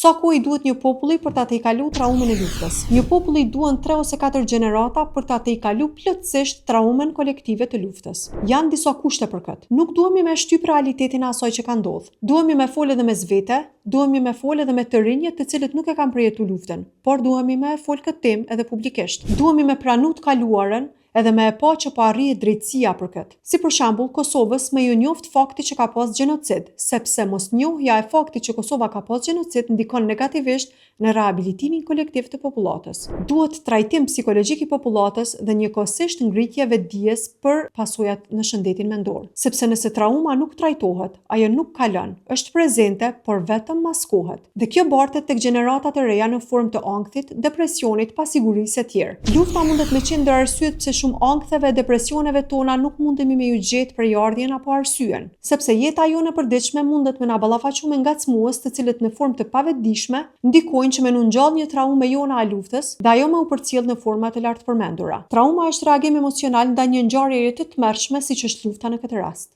Sa kohë i duhet një populli për ta tejkalu traumën e luftës? Një populli duhen 3 ose 4 gjenerata për ta tejkalu plotësisht traumën kolektive të luftës. Janë disa kushte për këtë. Nuk duhemi me shtyp realitetin e asaj që ka ndodhur. Duhemi me folë edhe mes vete, duhemi me folë edhe me të rinjët të cilët nuk e kanë përjetuar luftën, por duhemi me folë këtë temë edhe publikisht. Duhemi me pranu të kaluarën edhe me e pa që po arrihet drejtësia për këtë. Si për shembull, Kosovës me ju njoft fakti që ka pas gjenocid, sepse mosnjohja e faktit që Kosova ka pas gjenocid ndikon negativisht në rehabilitimin kolektiv të popullatës. Duhet trajtim psikologjik i popullatës dhe njëkohësisht ngritje vetdijes për pasojat në shëndetin mendor. Sepse nëse trauma nuk trajtohet, ajo nuk kalon, është prezente, por vetëm maskohet. Dhe kjo bartet tek gjeneratat e reja në formë të ankthit, depresionit, pasigurisë e tjerë. Lufta mundet me qenë ndër arsyet pse shumë anktheve e depresioneve tona nuk mundemi me ju gjetë përjardhjen apo arsyen, sepse jeta jone e përditshme mundet me na ballafaqu me ngacmues të cilët në formë të pavetdijshme ndikojnë që me nu ngjall një traumë jona a luftës dhe ajo me u përcjell në forma të lartë përmendura. Trauma është reagim emocional ndaj një ngjarjeje të tmerrshme siç është lufta në këtë rast.